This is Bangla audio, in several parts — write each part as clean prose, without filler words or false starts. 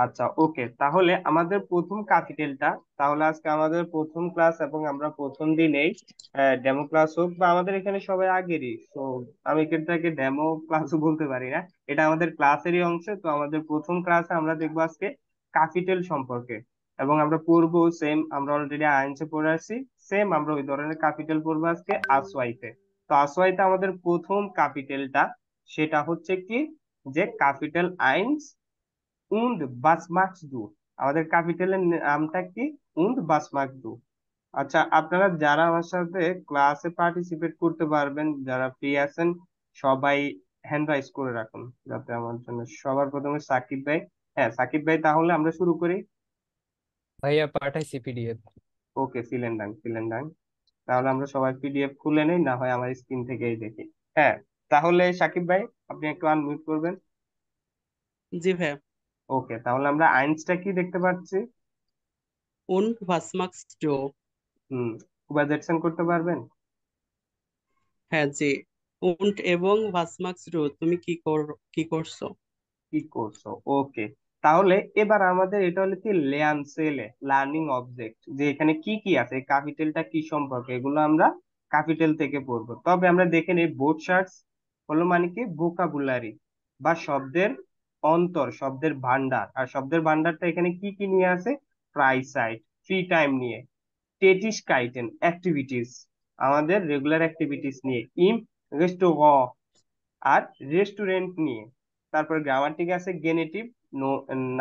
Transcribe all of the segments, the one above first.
আচ্ছা, ওকে, তাহলে আমাদের প্রথম ক্যাপিটালটা, তাহলে আজকে আমাদের প্রথম ক্লাস এবং আমরা প্রথম দিনেই ডেমো ক্লাস হোক বা আমাদের এখানে সবাই আগেরই, তো আমি এটাকে ডেমো ক্লাসও বলতে পারি না, এটা আমাদের ক্লাসেরই অংশ। তো আমাদের প্রথম ক্লাসে আমরা দেখবো আজকে ক্যাপিটাল সম্পর্কে, এবং আমরা পড়বো সেম, আমরা অলরেডি আইএনসে পড়ে আসছি, সেম আমরা ওই ধরনের ক্যাপিটাল পড়বো আজকে আসওয়াইতে। তো আসওয়াইতে আমাদের প্রথম ক্যাপিটালটা সেটা হচ্ছে কি, যে ক্যাপিটাল আইনস উন্ড বাস মার্কস দু। আমাদের ক্যাপিটালের নামটা কি? উন্ড বাস মার্ক দু। আচ্ছা, আপনারা যারা আমার সাথে ক্লাসে পার্টিসিপেট করতে পারবেন, যারা ফ্রি আছেন, সবাই হ্যান্ড রাইজ করে রাখুন যাতে আমার জন্য। সবার প্রথমে সাকিব ভাই। হ্যাঁ, সাকিব ভাই, তাহলে আমরা শুরু করি। ভাইয়া পাঠাইছি পিডিএফ। ওকে, সিলেন ডান, সিলেন ডান। তাহলে আমরা সবাই পিডিএফ খুলে নেই, না হয় আমার স্ক্রিন থেকেই দেখি। হ্যাঁ, তাহলে সাকিব ভাই, আপনি একটু আনমিউট করবেন। জি ভাইয়া। ওকে, তাহলে আমরা আইনসটা কি দেখতে পাচ্ছি? Und was machst du? হুম, কুবাজেকশন করতে পারবেন? হ্যাঁ জি। Und এবং was machst du, তুমি কি করছো? কি করছো? ওকে, তাহলে এবার আমাদের এটা হলো কি লেয়ান সেলে লার্নিং অবজেক্ট, যে এখানে কি কি আছে, ক্যাপিটালটা কি সম্পর্কে, এগুলো আমরা ক্যাপিটাল থেকে পড়বো। তবে আমরা দেখে নিই বোর্ড শার্টস হলো মানে কি ভোকাবুলারি বা শব্দের অন্তর, শব্দের ভান্ডার। আর শব্দের ভান্ডারটা এখানে কি কি নিয়ে আছে? প্রাইসাইট, ফ্রি টাইম নিয়ে, টেটিসকাইটেন অ্যাক্টিভিটিস, আমাদের রেগুলার অ্যাক্টিভিটিস নিয়ে, ইম রেস্টো, আর রেস্টুরেন্ট নিয়ে। তারপর গ্রামাটিক আছে গেনেটিভ,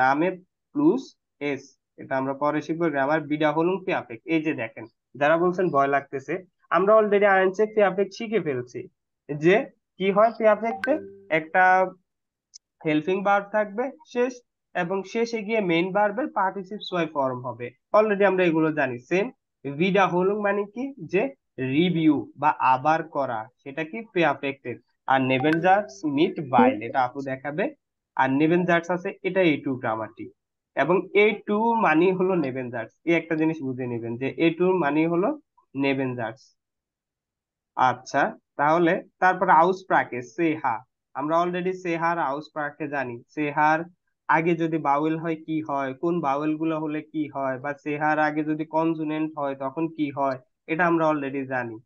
নামে প্লুস এস, এটা আমরা পরে শিখবো। গ্রামার বিডা হলুম পেয়াফেক। এই যে দেখেন, যারা বলছেন ভয় লাগতেছে, আমরা অলরেডি আইনসে পেয়াফেক শিখে ফেলছি, যে কি হয় পেয়াফেক্টে, একটা হেল্পিং ভার্ব থাকবে শেষ, এবং শেষে গিয়ে মেইন ভার্বের পার্টিসিপ সোয়াই ফর্ম হবে। অলরেডি আমরা এগুলো জানি। সেম ভিডা হলুম মানে কি, যে রিভিউ বা আবার করা, সেটা কি প্রেআফেক্টেড। আর নেভেনজার্স মিট বাইল, এটা আপু দেখাবে। আর নেভেনজার্স আছে, এটা এ টু গ্রামারটি, এবং এ টু মানে হলো নেভেনজার্স। এই একটা জিনিস বুঝে নেবেন যে এ টু মানে হলো নেভেনজার্স। আচ্ছা, তাহলে তারপর আউস প্রাকে সেহা, আমরা অলরেডি সেহার আউস প্রাকে জানি। সেহার আগে যদি বাউল হয় কি হয়, কোন বাউল গুলো হলে কি হয়, বা সেহার আগে যদি কনসোনেন্ট হয় তখন কি হয়, এটা আমরা অলরেডি জানি।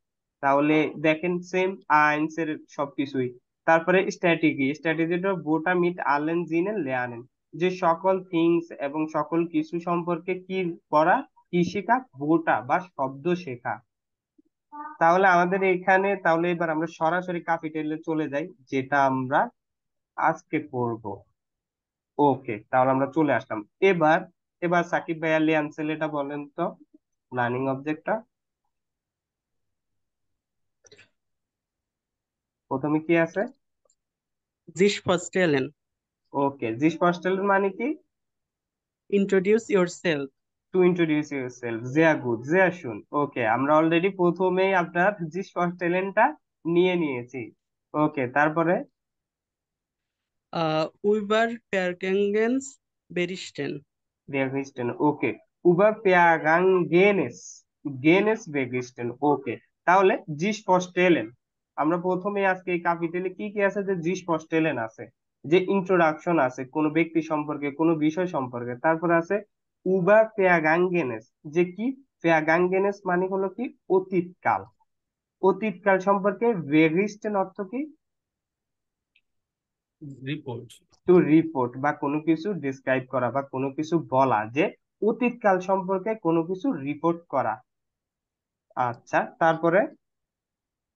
তাহলে দেখেন সেম আইনস এর সবকিছুই। তারপরে স্ট্র্যাটেজি, স্ট্র্যাটেজিটা গোটা মিট আলেন জিনেন লেয়ানেন, যে সকল থিংস এবং সকল কিছু সম্পর্কে কি করা, কি শেখা, গোটা বা শব্দ শেখা। তাহলে আমাদের এখানে, তাহলে এবার আমরা সরাসরি ক্যাপিটালে চলে যাই, যেটা আমরা আজকে পড়ব। ওকে, তাহলে আমরা চলে আসলাম। এবার এবার সাকিব ভাইয়া লিয়ান ছেলেটা বলেন তো, লার্নিং অবজেক্টটা প্রথমে কি আছে? Sich verstellen. ওকে, জিস পস্টেল মানে কি? Introduce yourself. To introduce yourself, জেয়া গুড, জেয়া শুন। ওকে, আমরা অলরেডি প্রথমেই আপনার জিস পস্টেলেনটা নিয়ে নিয়েছি। ওকে, তারপরে Über Vergangenes berichten. ভেগিস্টেন। ওকে, উবার পেয়াগাং গেনেস, গেনেস ভেগিস্টেন। ওকে, তাহলে জি স্পস্টেলেন, আমরা প্রথমে আজকে এই ক্যাপিটালে কি কি আছে, যে জি স্পস্টেলেন আছে, যে ইন্ট্রোডাকশন আছে কোনো ব্যক্তি সম্পর্কে, কোনো বিষয় সম্পর্কে। তারপর আছে উবার পেয়াগাঙ্গেনেস, যে কি পেয়াগাঙ্গেনেস মানে হলো কি অতীতকাল, অতীতকাল সম্পর্কে ভেগিস্টেন অর্থ কি? রিপোর্ট। টু রিপোর্ট বা কোনো কিছু ডিসক্রাইব করা বা কোনো কিছু বলা, যে অতীতকাল সম্পর্কে কোনো কিছু রিপোর্ট করা। আচ্ছা, তারপরে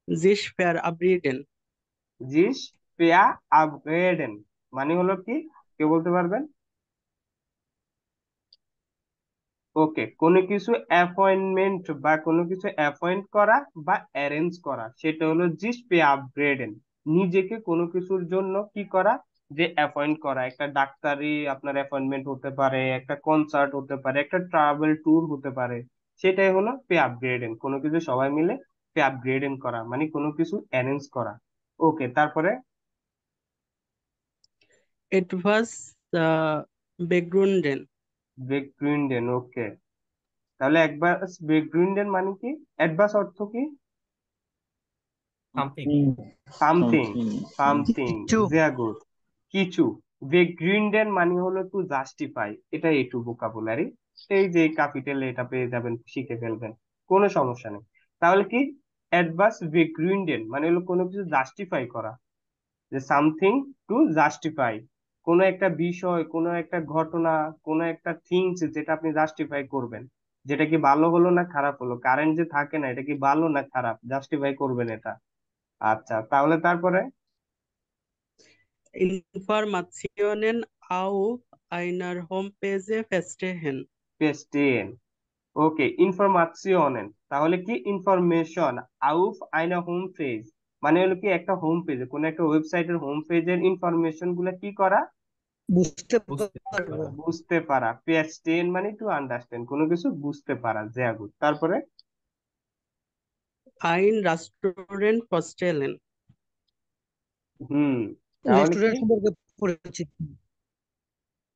Sich verabreden. জিস পেয়া আপগ্রেডেন মানে হলো কি, কেউ বলতে পারবেন? ওকে, কোনো কিছু অ্যাপয়েন্টমেন্ট বা কোনো কিছু অ্যাপয়েন্ট করা বা অ্যারেঞ্জ করা, সেটা হলো জিস পে আপগ্রেডেন। নিজেকে কোনো কিছুর জন্য কি করা, যে অ্যাপয়েন্ট করা। একটা ডাক্তারি আপনার অ্যাপয়েন্টমেন্ট হতে পারে, একটা কনসার্ট হতে পারে, একটা ট্রাভেল ট্যুর হতে পারে, সেটাই হলো পে আপগ্রেডেন। কোনো কিছু সবাই মিলে পে আপগ্রেডেন করা মানে কোনো কিছু অ্যারেঞ্জ করা। ওকে, তারপরে Etwas begründen. বেগ্রুন্ডেন। ওকে, তাহলে একবার বেগ্রুন্ডেন মানে কি, অ্যাডভান্স অর্থ কি? সামথিং। হুম, সামথিং, something. সামথিং, কিছু। জিয়া গুড, কিছু। বেগ্রিন্ডেন মানে হলো টু জাস্টিফাই, এটা একটু ভোকাবুলারি, এই যে ক্যাপিটাল এটা পেয়ে যাবেন, শিখে ফেলবেন, কোনো সমস্যা নেই। তাহলে কি অ্যাডভার্স বেগ্রিন্ডেন মানে হলো কোনো কিছু জাস্টিফাই করা, যে সামথিং টু জাস্টিফাই, কোনো একটা বিষয়, কোনো একটা ঘটনা, কোনো একটা থিংস যেটা আপনি জাস্টিফাই করবেন, যেটা কি ভালো হলো না খারাপ হলো, কারেন্ট যে থাকে না এটা কি ভালো না খারাপ, জাস্টিফাই করবেন এটা। আচ্ছা তাহলে তারপরে Informationen auf einer Homepage feststellen. পেস্টেন, ওকে ইনফরমাশনের, তাহলে কি ইনফরমেশন আউফ আইনা হোম পেজ মানে হলো কি একটা হোম পেজে, কোন একটা ওয়েবসাইটের হোম পেজের ইনফরমেশন গুলা কি করা, বুঝতে বুঝতে পারবো। পারা। বুঝতে পারা। পেস্টেন মানে টু আন্ডারস্ট্যান্ড, কোনো কিছু বুঝতে পারা, ভেরি গুড। তারপরে Ein Restaurant feststellen. হুম, তাহলে কি রেস্টুরেন্ট সম্পর্কে পরিচিত।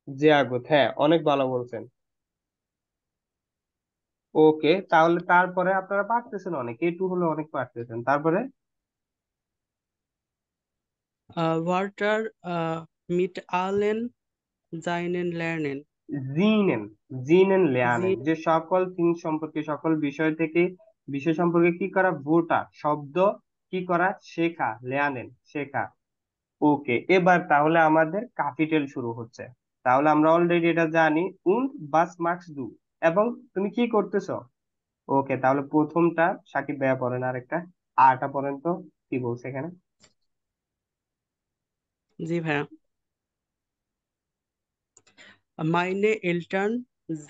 ভেরি গুড, হ্যাঁ অনেক ভালো বলছেন। ওকে তাহলে তারপরে আপনারা পারতেছেন অনেক, একটু হলে অনেক পারতেছেন। তারপরে Water mit allen seinen Lernen. জিনেন, জিনেন লেয়ানেন, Sie যে সকল থিং সম্পর্কে, সকল বিষয় থেকে, বিষয় সম্পর্কে কি করা, ভোটা শব্দ কি করা, শেখা, লেয়ানেন শেখা। ওকে এবার তাহলে আমাদের ক্যাপিটাল শুরু হচ্ছে। তাহলে আমরা অলরেডি এটা জানি, উন্ড বাস মার্কস দু, এবং তুমি কি করতেছো। ওকে তাহলে প্রথমটা সাকিব ভাইয়া পড়েন, আরেকটা আটা পড়েন তো, কি বলছে এখানে। Sie ভাইয়া। Meine Eltern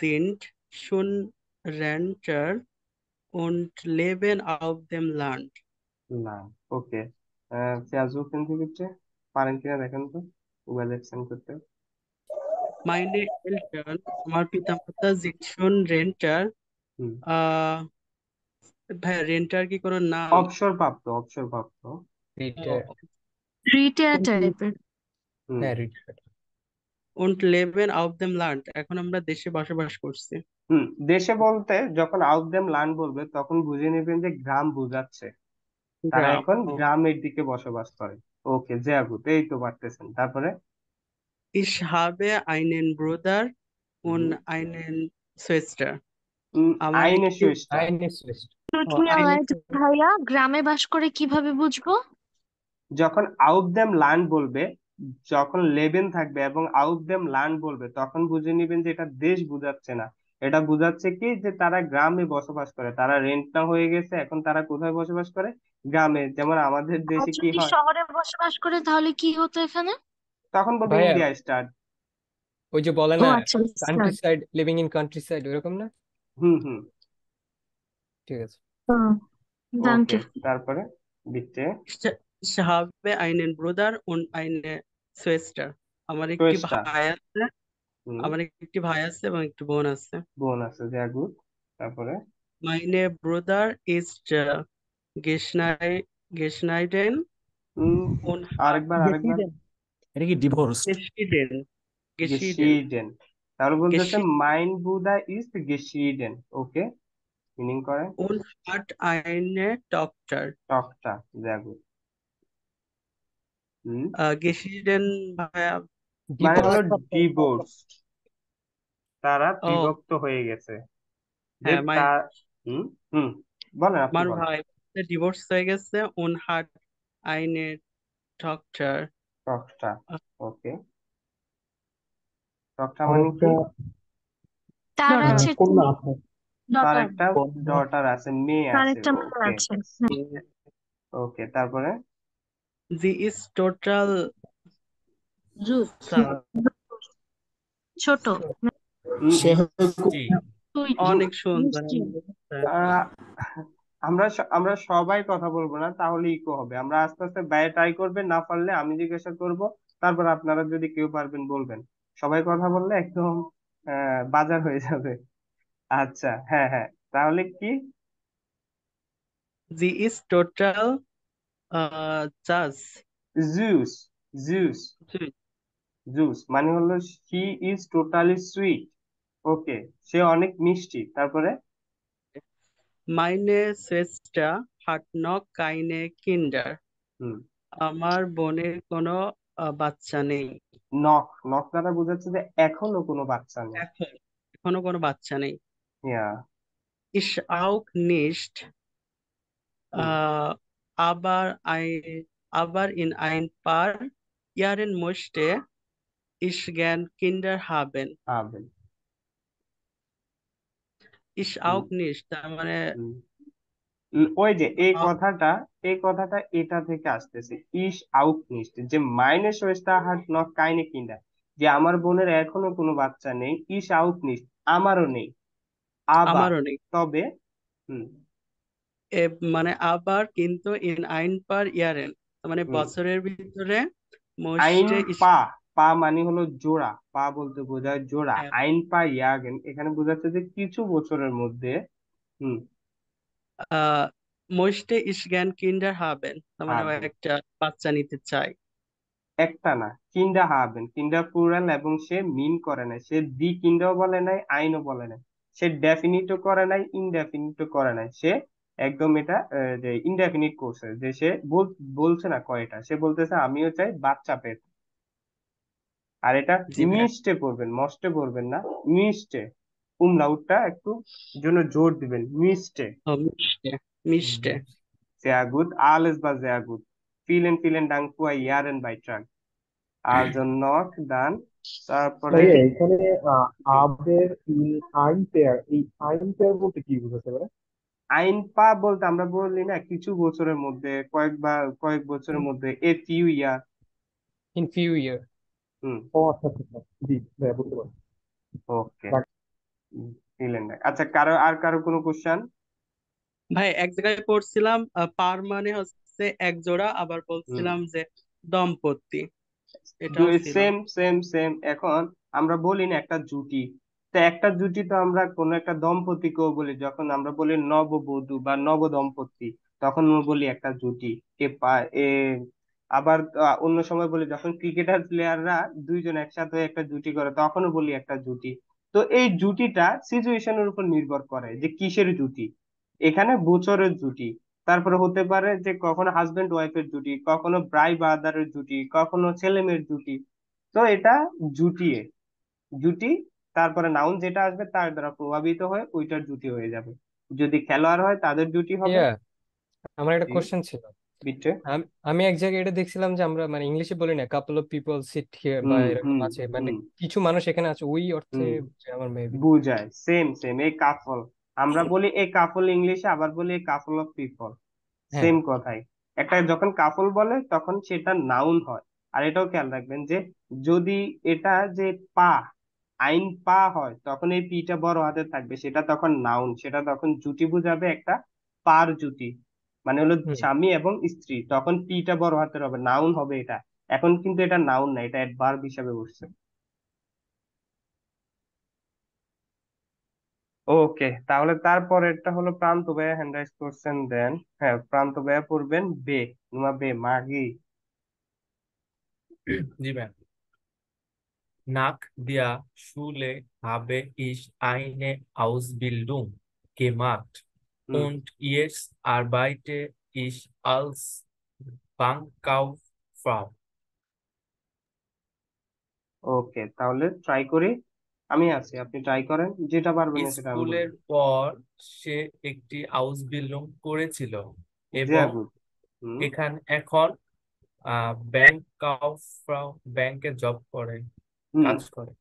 sind schon Rentner und leben auf dem Land. না, ওকে ফিয়াজু কিন্তু হচ্ছে, পারেন কিনা দেখেন তো ওয়েল এক্সপ্লেন করতে। Meine Eltern, আমার পিতামাতা sind schon Rentner. হুম, আহ ভাইয়া রেন্টার কি কোনো নাম? অবসর প্রাপ্ত, অবসর প্রাপ্ত। রিটায়ার। রিটায়ার Und, টাইপের। হুম হ্যাঁ retire. und leben auf dem Land. এখন আমরা দেশে বসবাস করছি। হুম, দেশে বলতে যখন আউট দেম ল্যান্ড বলবে তখন বুঝে নেবেন যে গ্রাম বোঝাচ্ছে, তারা গ্রাম। এখন গ্রামের দিকে বসবাস করে। ওকে জেয়াগুত, এই তো পারতেছেন। তারপরে Ich habe einen Bruder হুম, und einen Schwester. আমার আইনে একটি সুইচটা, আইনে শ্রেষ্ঠ। einen ভাইয়া গ্রামে বাস করে কিভাবে বুঝবো? যখন আউট দেম ল্যান্ড বলবে, যখন লেবেন থাকবে এবং আউট দেম ল্যান্ড বলবে তখন বুঝে নিবেন যে এটা দেশ বোঝাচ্ছে না, এটা বোঝাচ্ছে কি যে তারা গ্রামে বসবাস করে, তারা রেন্ট না হয়ে গেছে, এখন তারা কোথায় বসবাস করে, গ্রামে। যেমন আমাদের আর দেশে কি যদি হয়, শহরে বসবাস করে তাহলে কি হতো এখানে? তখন বলবে ভাইয়া ইন্ডিয়া স্টার্ট। ওই যে বলে ও না, আচ্ছা country side, living in country side, ওরকম না? হুম হুম, ঠিক আছে। ওকে জানতে। তারপরে বিটে Ich habe einen Bruder und eine Schwester. আমার একটি চয়েসটা, ভাই আছে, হুম, আমার একটি ভাই আছে এবং একটি বোন আছে। বোন আছে, ভেরি গুড। তারপরে Meine Bruder ist geschnitten উম und hat আরেকবার আরেকবার, এটা কি ডিভোর্স? geschieden. Geschieden. গেশিডেন, তাহলে বলতেছে Geschieden মাইন বুদা ইজ গেশিডেন, ওকে মিনিং করে und hat eine Tochter. টকটা, ভেরি গুড। হুম, Geschieden ভাইয়া। মানে হলো ডিভোর্স। ডিভোর্স, তারা ও বিভক্ত হয়ে গেছে, যে হ্যাঁ, তার, হুম হুম, বলেন আপনি আমার বলেন। ভাই ডিভোর্স হয়ে গেছে und hat eine Tochter. টকটা, ওকে টকটা মানে কি, আরেকটা তার আছে কন্যা আছে। তার ডটার। একটা ডটার আছে, মেয়ে তার আছে, একটা মেয়ে ওকে আছে। হ্যাঁ। ওকে। তারপরে Sie ist total রুট। sad. ছোট। সে জি। সুইট। অনেক সুন্দর। মিষ্টি। আহ, আমরা সবাই কথা বলবো না, তাহলে ইকো হবে। আমরা আস্তে আস্তে ব্যয় ট্রাই করবেন, না পারলে আমি জিজ্ঞাসা করব, তারপর আপনারা যদি কেউ পারবেন বলবেন। সবাই কথা বললে একদম বাজার হয়ে যাবে। আচ্ছা হ্যাঁ হ্যাঁ, তাহলে কি, Sie ist total jazz. Juice, juice, juice মানে হলো হি ইজ টোটালি সুইট, ওকে সে অনেক মিষ্টি। তারপরে Meine Schwester hat noch keine Kinder. হুম, আমার বোনের কোনো বাচ্চা নেই। নখ, নখ দ্বারা বোঝাচ্ছে যে এখনো কোনো বাচ্চা নেই। এখন এখনো কোনো বাচ্চা নেই। ইয়া। ইস আউক নিস্ট হুম। aber aber in ein paar Jahren möchte ich gern Kinder haben. আবেল। ইস হুম। আউক নিস্ট তার মানে হুম। ওই যে এই আ- কথাটা, এই কথাটা এটা থেকে আসতেছে, ইস আউট নিস্ট, যে মাইনে শোয়েস্তা হাট নট কাইনে কিন্ডার, যে আমার বোনের এখনো কোনো বাচ্চা নেই, ইস আউট নিস্ট আমারও নেই, আবার আমারও নেই। তবে। হুম। এ মানে আবার কিন্তু ইন আইন পার ইয়ারেন মানে হুম। বছরের ভিতরে আইন মোস্টে ইস পা, পা মানে হলো জোড়া, পা বলতে বোঝায় জোড়া, হ্যাঁ, আইন পা ইয়াগেন এখানে বোঝাচ্ছে যে কিছু বছরের মধ্যে। হুম। মোস্টে ইস জ্ঞান কিন্ডার হাবেন তার মানে ও হাবেন। একটা বাচ্চা নিতে চায়। একটা না, কিন্ডা হাবেন, কিন্ডা প্লুরাল, এবং সে মিন করে নাই, সে দি কিন্ডাও বলে নাই, আইনও বলে নাই, সে ডেফিনিটও করে নাই, ইনডেফিনিটও করে নাই, সে একদম এটা যে ইনডেফিনিট করছে, যে সে বলছে না কয়টা, সে বলতেছে আমিও চাই বাচ্চা পেতে। আর এটা জি ভাইয়া। মিষ্টে পড়বেন, মস্টে পড়বেন না, মিষ্টে, উমলাউটটা একটু জন্য জোর দিবেন, মিষ্টে। ও মিষ্টে মিষ্টে। Sehr gut, alles war sehr gut. Vielen, vielen Dank für Ihren Beitrag. Also noch dann, তারপরে ভাইয়া এখানে জি, আবের ইন আইন পেয়ার, এই আইন পেয়ার বলতে কি বোঝাতে পারে? আইন পা বলতে আমরা বলি না কিছু বছরের মধ্যে, কয়েকবার, কয়েক বছরের মধ্যে, a few year. In few year. হুম। ও আচ্ছা আচ্ছা আচ্ছা। জি ভাইয়া বুঝতে পারছি। ওকে। আচ্ছা, কারো আর কারো কোনো কোশ্চেন? ভাই এক জায়গায় পড়ছিলাম পার মানে হচ্ছে এক জোড়া, আবার হুম। বলছিলাম যে দম্পতি, এটাও ছিল। Same same same. এখন আমরা বলি না একটা জুটি, তো একটা জুটি তো আমরা কোন একটা দম্পতিকেও বলি, যখন আমরা বলি নববধূ বা নবদম্পতি, তখন আমরা বলি একটা জুটি। এ পা এ আবার অন্য সময় বলি যখন ক্রিকেটার প্লেয়াররা দুইজন একসাথে হয়ে একটা জুটি করে, তখনও বলি একটা জুটি। তো এই জুটিটা সিচুয়েশনের উপর নির্ভর করে যে কিসের জুটি। এখানে বছরের জুটি, তারপরে হতে পারে যে কখনো হাজবেন্ড ওয়াইফের জুটি, কখনো ভাই ব্রাদারের জুটি, কখনো ছেলে মেয়ের জুটি। তো এটা জুটিয়ে, জুটি, তারপরে নাউন যেটা আসবে তার দ্বারা প্রভাবিত হয়ে ওইটার জুটি হয়ে যাবে। যদি খেলোয়াড় হয় তাদের জুটি হবে। ইয়া, আমার একটা জি, কোশ্চেন ছিল। বিট্রে। আমি এক জায়গায় এটা দেখছিলাম যে আমরা মানে ইংলিশে বলি না couple of people sit here বা হুম এরকম হুম আছে, মানে হুম কিছু মানুষ এখানে আছে, ওই অর্থে হুম। বুঝে আমার মেবি। বুঝায় সেম সেম, এই কাফল, আমরা বলি এই কাফল ইংলিশে, আবার বলি এই কাফল অফ পিপল, হ্যাঁ। সেম কথাই। একটা যখন কাফল বলে তখন সেটা নাউন হয়। আর এটাও খেয়াল রাখবেন যে যদি এটা যে পা, আইন পা হয়, তখন এই পিটা বড় হাতে থাকবে, সেটা তখন নাউন, সেটা তখন জুটি বুঝাবে, একটা পার জুটি, মানে হলো হুম। স্বামী এবং স্ত্রী, তখন পিটা বড় হাতের হবে, নাউন হবে এটা। এখন কিন্তু এটা নাউন না, এটা অ্যাডভার্ব হিসাবে বসছে। ওকে, তাহলে তারপরেরটা হলো প্রান্ত ব্যয় হ্যান্ড রাইজ করছেন দেন। হ্যাঁ, প্রান্ত ব্যয় পড়বেন বে, নুমা বে মাগি। জি ma'am. Nach der Schule habe ich eine Ausbildung gemacht হুম। und jetzt arbeite ich als Bankkauffrau. Okay, তাহলে ট্রাই করি, আমি আছি, আপনি ট্রাই করেন, যেটা পারবেন না সেটা আমি স্কুলের বলবো। পর সে একটি আউসবিল্ডিং করেছিল এবং জিয়া গুড। হুম। এখন ব্যাংক কাউফ্রাউ ব্যাংকে জব করে, হুম। কাজ করে।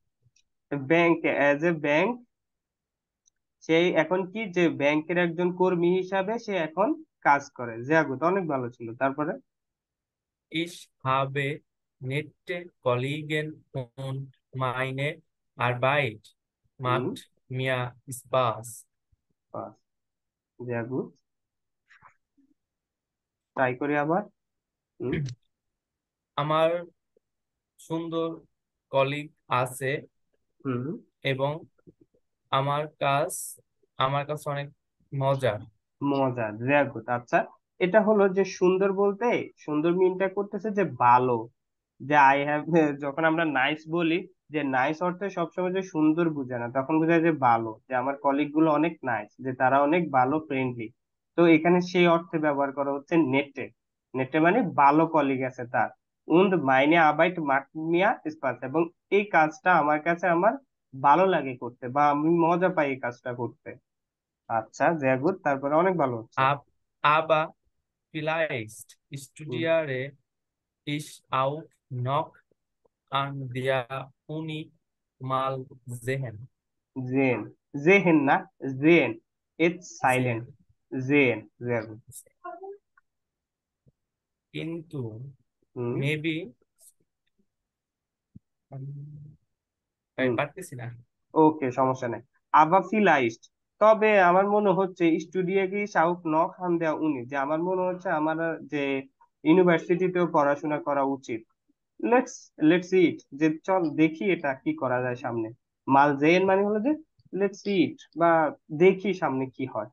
ব্যাংক, এজ এ ব্যাংক, সেই এখন কি যে ব্যাংকের একজন কর্মী হিসাবে সে এখন কাজ করে। জিয়া গুড, অনেক ভালো ছিল। তারপরে Ich habe nette Kollegen und meine Arbeit হুম, macht mir Spaß. বাস, জিয়া গুড, ট্রাই করি আবার। হুম। আমার সুন্দর কলিগ আছে হুম। এবং আমার কাজ আমার কাছে অনেক মজার। মজা, জিয়া গুড। আচ্ছা, এটা হলো যে সুন্দর বলতে, সুন্দর মিনটা করতেছে যে ভালো, যে আই হ্যাভ, যখন আমরা নাইস বলি, যে নাইস অর্থে সবসময় যে সুন্দর বুঝে না, তখন বোঝায় যে ভালো, যে আমার কলিগ গুলো অনেক নাইস, যে তারা অনেক ভালো, ফ্রেন্ডলি। তো এখানে সেই অর্থে ব্যবহার করা হচ্ছে নেটে, নেটে মানে ভালো কলিগ আছে তার। und meine Arbeit macht mir Spaß, এবং এই কাজটা আমার কাছে আমার ভালো লাগে করতে, বা আমি মজা পাই এই কাজটা করতে। আচ্ছা, sehr gut, তারপরে অনেক ভালো হচ্ছে। Ab aber vielleicht hmm, studiere ich auch noch an der Uni mal sehen. sehen, sehen না, sehen, it's silent, Sehen. sehen, sehr gut। কিন্তু হুম maybe আমি হুম পারতেছি না। ওকে, সমস্যা নেই। আবার ফিলাইস্ট, তবে আমার মনে হচ্ছে স্টুডিও কি শাউক নক হান দেওয়া উনি, যে আমার মনে হচ্ছে আমার যে ইউনিভার্সিটিতেও পড়াশোনা করা উচিত। লেটস লেটস ইট, যে চল দেখি এটা কি করা যায় সামনে। মাল জেন মানে হলো যে লেটস ইট, বা দেখি সামনে কি হয়,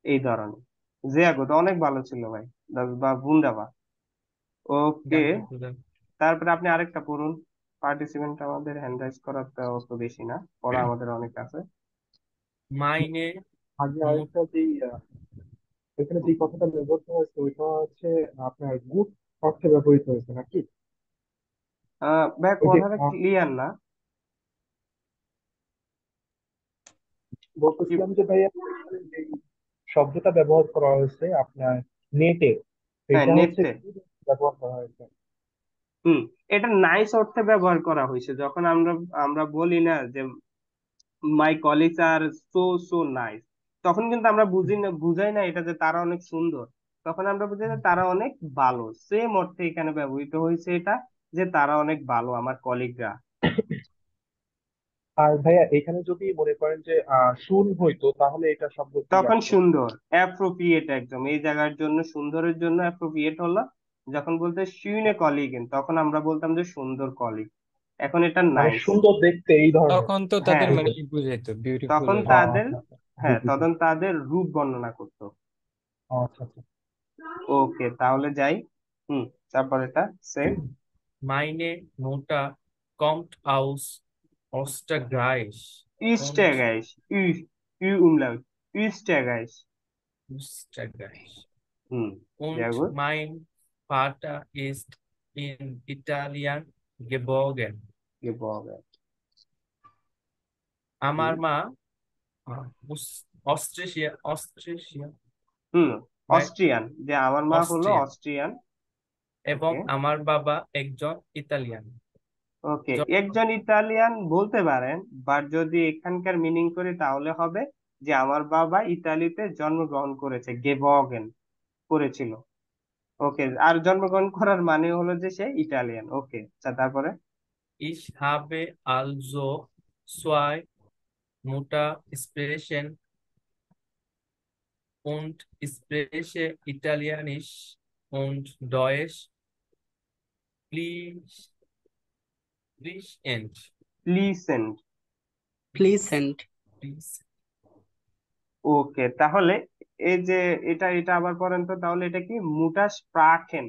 এই ধরনের। জিয়াগো তো অনেক ভালো ছিল ভাই, বা বুন্দাবা। ওকে, Danke, Bruder. তারপরে আপনি আরেকটা পড়ুন। পার্টিসিপেন্ট আমাদের হ্যান্ড রাইজ করাটা অত বেশি না, পড়া আমাদের অনেক আছে। Meine আগে Mut আরেকটা যেই এখানে যে কথাটা ব্যবহৃত হয়েছে ওইটা হচ্ছে আপনার গুড অর্থে ব্যবহৃত হয়েছে নাকি? ভাই ওই যে কথাটা ক্লিয়ার না। কি? বলতেছিলাম যে ভাইয়া এখানে যে শব্দটা ব্যবহার করা হয়েছে আপনার নেটে, হ্যাঁ, এটা হচ্ছে নেটে। good ব্যবহার করা হয়েছে। হুম, এটা নাইস অর্থে ব্যবহার করা হয়েছে, যখন আমরা আমরা বলি না যে মাই কলিগস আর সো সো নাইস, তখন কিন্তু আমরা বুঝি না, বুঝাই না এটা যে তারা অনেক সুন্দর, তখন আমরা বুঝি যে তারা অনেক ভালো। সেম অর্থে এখানে ব্যবহৃত হয়েছে এটা, যে তারা অনেক ভালো আমার কলিগরা। আর ভাইয়া এখানে যদি মনে করেন যে শুন হইতো তাহলে এটা শব্দ কি তখন আসতো? সুন্দর, অ্যাপ্রোপ্রিয়েট, একদম এই জায়গার জন্য সুন্দরের জন্য অ্যাপ্রোপ্রিয়েট হলো। যখন বলতে শুনে কলিগেন, তখন আমরা বলতাম যে সুন্দর কলিগ। এখন এটা মানে নাইস। সুন্দর দেখতে এই ধরনের তখন তো হ্যাঁ, তাদের মানে হইতো। ই বুঝাইতো, বিউটিফুল তখন এরকম। তাদের, আচ্ছা আচ্ছা, জি হ্যাঁ জি জি। তখন তাদের রূপ বর্ণনা করতো। আচ্ছা আচ্ছা। ওকে, তাহলে যাই। হুম, তারপর এটা same. Meine Mutter kommt aus Österreich und ইস্টাগাইস, ই, ই উমলাউট, ইস্টাগাইস। Österreich. হুম, Und sehr gut। mein Vater ist in Italien geboren. গেবগান। আমার হুম মা অস্ট্রেশিয়া হুম ভাই অস্ট্রিয়ান, যে আমার মা হলো অস্ট্রিয়ান অস্ট্রিয়ান। এবং ওকে আমার বাবা একজন ইতালিয়ান। ওকে, জন্ম- একজন ইতালিয়ান বলতে পারেন, বাট যদি এখানকার মিনিং করি তাহলে হবে যে আমার বাবা ইতালিতে জন্মগ্রহণ করেছে, গেবগেন করেছিল। ওকে, আর জন্মগ্রহণ করার মানে হলো যে সে ইটালিয়ান। ওকে, আচ্ছা তারপরে। Ich habe also zwei Muttersprachen und spreche Italienisch und Deutsch fließend. লিসেন্ট। Pleasant. Fließend. ওকে, তাহলে এই যে এটা এটা আবার পড়েন তো, তাহলে এটা কি মুটার স্প্রাকেন।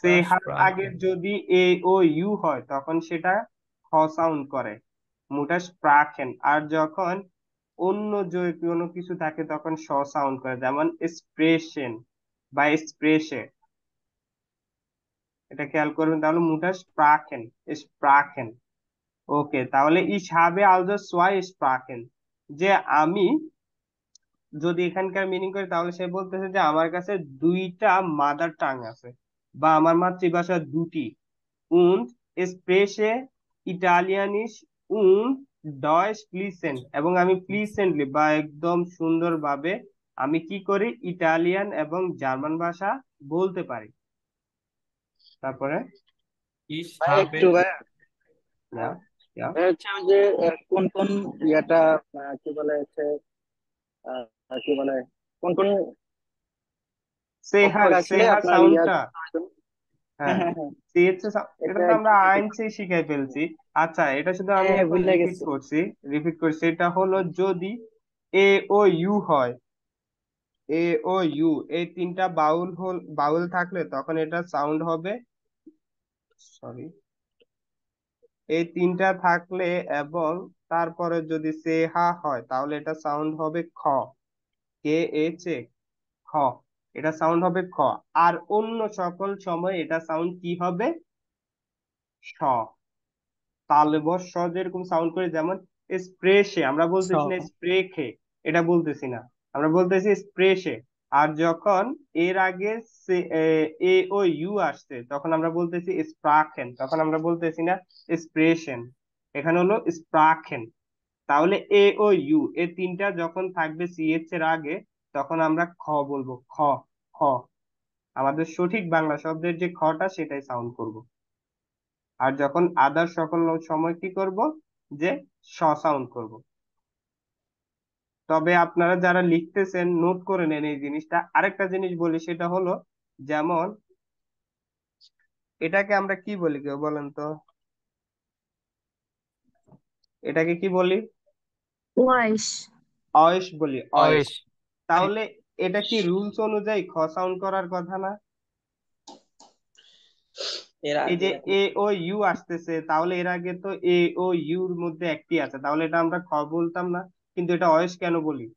সেহার আগের Muttersprache. যদি এ ও ইউ হয় তখন সেটা খ সাউন্ড করে, মুটার স্প্রাকেন। আর যখন অন্য যে কোনো কিছু থাকে তখন স সাউন্ড করে, যেমন এক্সপ্রেশন বা এক্সপ্রেসে। এটা খেয়াল করবেন, তাহলে মুটার স্প্রাকেন, স্প্রাকেন। ওকে, তাহলে ich habe also zwei Sprachen, যে আমি যদি এখানকার মিনিং করি তাহলে সে বলতেছে যে আমার কাছে দুইটা মাদার টাং আছে, বা আমার মাতৃভাষা দুটি। und spreche Italienisch und Deutsch fließend, এবং আমি ফ্লুয়েন্টলি বা একদম সুন্দরভাবে আমি কি করি, ইটালিয়ান এবং জার্মান ভাষা বলতে পারি। তারপরে Ich ভাই habe একটু ভাই না, ইয়া, হচ্ছে ওই যে কোন কোন ইয়াটা কি বলে হচ্ছে কি বলে কোন কোন অক্ষর সেহার আসলে সেহার আপনার ইয়া সাউন্ডটা। হ্যাঁ হ্যাঁ, হ্যাঁ হ্যাঁ, এটা এটা তো আমরা একটু দেখে আইনসে শিখাই ফেলছি। আচ্ছা, এটা শুধু আমি হ্যাঁ এখন ভুলে রিপিট গেছি। করছি, রিপিট করছি। এটা হলো যদি এ ও ইউ হয়, এ ও ইউ এই তিনটা বাউল থাকলে তখন এটা সাউন্ড হবে, সরি, এই তিনটা থাকলে এবং তারপরে যদি সেহা হয় তাহলে এটা সাউন্ড হবে খ, কে এ চে, খ। এটা সাউন্ড হবে খ। আর অন্য সকল সময় এটা সাউন্ড কি হবে? স। তালবস স যেরকম সাউন্ড করে, যেমন স্প্রেশে আমরা স বলতেছি না স্প্রে খে, এটা বলতেছি না, আমরা বলতেছি স্প্রেশে। আর যখন এর আগে এ ও ইউ আসছে তখন আমরা বলতেছি স্প্রাখেন, তখন আমরা বলতেছি না স্প্রেশন, এখানে হলো স্প্রাখেন। তাহলে এ ও ইউ এই তিনটা যখন থাকবে সিএচ এর আগে তখন আমরা খ বলবো, খ। খ, আমাদের সঠিক বাংলা শব্দের যে খটা সেটাই সাউন্ড করব। আর যখন আদার সকল সময় কি করব? যে স সাউন্ড করব। তবে আপনারা যারা লিখতেছেন নোট করে নেন এই জিনিসটা। আরেকটা জিনিস বলি, সেটা হলো যেমন এটাকে আমরা কি বলি, কেউ বলেন তো? এটাকে কি বলি? ওয়াইস। অয়েস বলি, অয়েস। অয়েস। তাহলে এটা কি রুলস অনুযায়ী খ সাউন্ড করার কথা না? এর এই আগে যে এখন এ ও ইউ আসতেছে, তাহলে এর আগে তো এ ও ইউর মধ্যে একটি আছে, তাহলে এটা আমরা খ বলতাম না, কিন্তু এটা অয়েস কেন বলি?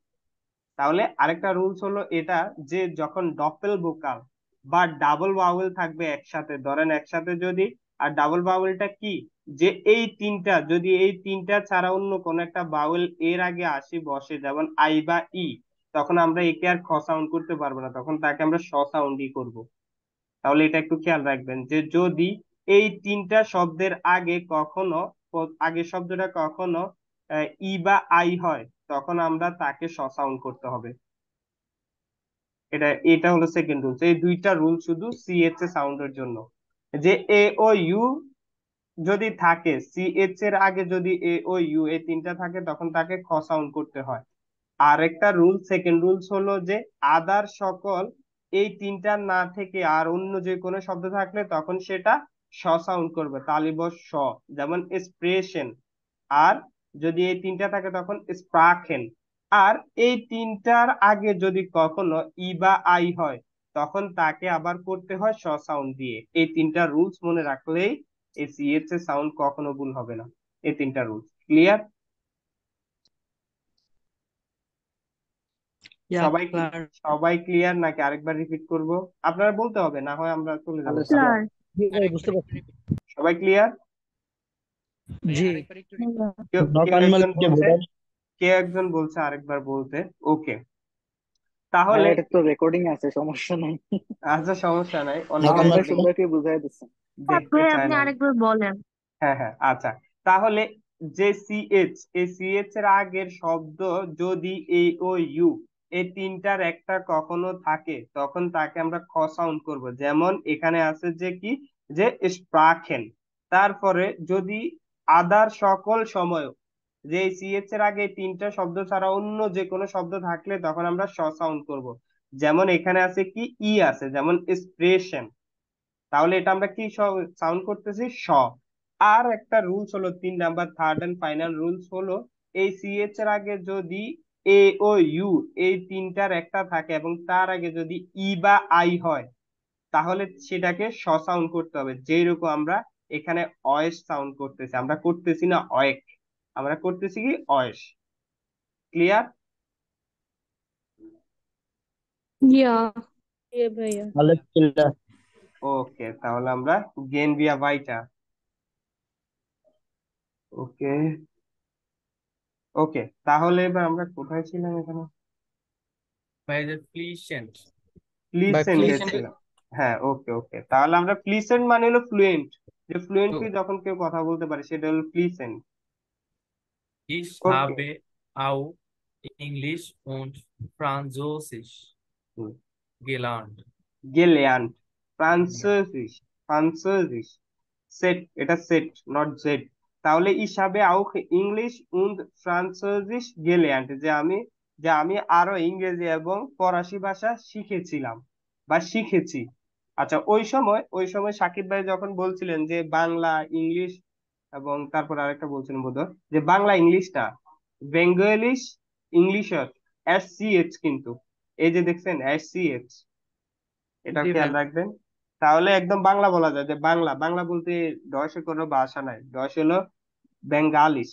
তাহলে আরেকটা রুলস হলো এটা, যে যখন ডপেল ভোকাল বা ডাবল ভাওয়েল থাকবে একসাথে, ধরেন একসাথে যদি, আর ডাবল ভাওয়েলটা কি, যে এই তিনটা, যদি এই তিনটা ছাড়া অন্য কোন একটা ভাওয়েল এর আগে আসি বসে, যেমন আই বা ই, তখন আমরা একে আর খ সাউন্ড করতে পারবো না, তখন তাকে আমরা স সাউন্ডই করব। তাহলে এটা একটু খেয়াল রাখবেন, যে যদি এই তিনটা শব্দের আগে কখনো, আগের শব্দটা কখনো ই বা আই হয়, তখন আমরা তাকে স সাউন্ড করতে হবে। এটা হলো সেকেন্ড রুলস। এই দুইটা রুল শুধু সিএচ এ সাউন্ডের জন্য। যে এ ও ইউ যদি থাকে, সিএচ এর আগে যদি এ ও ইউ এই তিনটা থাকে তখন তাকে খ সাউন্ড করতে হয়। আরেকটা রুল, সেকেন্ড রুলস হলো যে আদার সকল এই তিনটা না থেকে আর অন্য যে কোনো শব্দ থাকলে তখন সেটা স সাউন্ড করবে, তালিবস স। যেমন এক্সপ্রেশন। আর যদি এই তিনটা থাকে তখন স্প্রাখেন। আর এই তিনটার আগে যদি কখনো ই বা আই হয় তখন তাকে আবার করতে হয় স সাউন্ড দিয়ে। এই তিনটা রুলস মনে রাখলেই এই সিএচ এর সাউন্ড কখনো ভুল হবে না। এই তিনটা রুলস ক্লিয়ার? ইয়া সবাই কি, ক্লার। সবাই ক্লিয়ার নাকি আরেকবার রিপিট করব? আপনারা বলতে হবে, না হয় আমরা চলে যাব তাহলে তাহলে। ক্লার। জি ভাই, বুঝতে পারছি। সবাই ক্লিয়ার? জি কেউ কেউ নকান একজন মালিককে বলছে, বোঝাই। কেউ একজন বলছে আরেকবার বলতে। ওকে, ভাই তাহলে এটা তো রেকর্ডিং আছে, সমস্যা নাই। আচ্ছা সমস্যা নাই, অনেকে নকান মামুন ভাই হয়তো মালিককে। সুন্দরকে বুঝাই দিচ্ছেন। থাক দেখতে ভাই, চায় আপনি না। আরেকবার বলেন। হ্যাঁ হ্যাঁ, আচ্ছা। তাহলে যে সিএচ, এই সিএচ এর আগের শব্দ যদি এ ও ইউ এই তিনটার একটা কখনো থাকে তখন তাকে আমরা খ সাউন্ড করব। যেমন এখানে আছে যে কি, যে স্প্রাখেন। তারপরে যদি আদার সকল সময়, যে সিএচ এর আগে এই তিনটা শব্দ ছাড়া অন্য যে কোনো শব্দ থাকলে তখন আমরা স সাউন্ড করব। যেমন এখানে আছে কি ই আছে, যেমন এক্সপ্রেশন, তাহলে এটা আমরা কি সাউন্ড করতেছি? স। আর একটা রুলস হলো 3 number, third and final rules হলো, এই সিএচ এর আগে যদি এ ও ইউ এই তিনটার একটা থাকে এবং তার আগে যদি ই বা আই হয় তাহলে সেটাকে স সাউন্ড করতে হবে। যেরকম আমরা এখানে অয়েস সাউন্ড করতেছি, আমরা করতেছি না অয়েক, আমরা করতেছি কি অয়েস। ক্লিয়ার? ইয়া। এ ভাইয়া। আলহামদুলিল্লাহ। ওকে, তাহলে আমরা গেন বিয়া বাইটা। ওকে ওকে, তাহলে এবার আমরা কোথায় ছিলাম এখানে? by the pleasant. বা প্লিসেন্টে প্লিজ। ছিল। হ্যাঁ, ওকে ওকে, তাহলে আমরা প্লিসেন্ট মানে হলো ফ্লুয়েন্ট, যে তো ফ্লুয়েন্টলি যখন কেউ কথা বলতে পারে সেটা হলো প্লিসেন্ট। Ich ওকে, habe auch Englisch und Französisch gelernt. গেলেয়ান্ট, Ja. Francis, Francis, set, এটা সেট নট জেড। তাহলে ইসাবে আউক ইংলিশ উন্ড ফ্রান্সিস গেলেয়ান্ট, যে আমি আরো ইংরেজি এবং ফরাসি ভাষা শিখেছিলাম বা শিখেছি। আচ্ছা, ওই সময় সাকিব ভাই যখন বলছিলেন যে বাংলা ইংলিশ, এবং তারপর আরেকটা বলছিলেন বোধহয় যে বাংলা ইংলিশটা বেঙ্গলিশ ইংলিশ এস সি এইচ, কিন্তু এই যে দেখছেন এস সি এইচ, এটা জি খেয়াল ভাই। রাখবেন। তাহলে একদম বাংলা বলা যায়, যে বাংলা, বাংলা বলতে ডসে কোনো ভাষা নাই, ডস হলো বেঙ্গালিশ,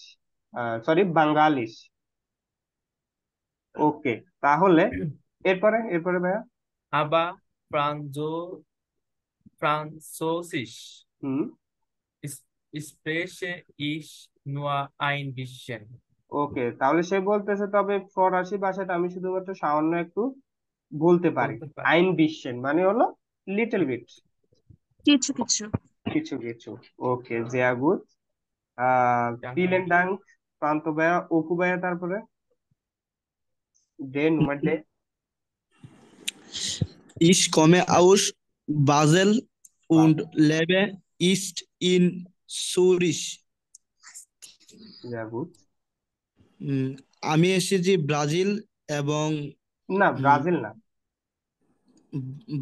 সরি বাঙ্গালিশ। ওকে, তাহলে এরপরে এরপরে ভাইয়া। aber Französisch হুম। spreche ich nur ein bisschen. ওকে, তাহলে সে বলতেছে তবে ফরাসি ভাষাটা আমি শুধুমাত্র সামান্য একটু বলতে পারি। বলতে পারি। আইন বিশেন মানে হলো লিটল বিট, কিছু কিছু। কিছু কিছু। ওকে, sehr gut। Danke. vielen Dank প্রান্ত ভাইয়া, অপু ভাইয়া, তারপরে Nummer D। Ich komme aus Basel und Basel, lebe ist in Zürich. sehr gut। উম, আমি এসেছি ব্রাজিল এবং না, উম, ব্রাজিল না,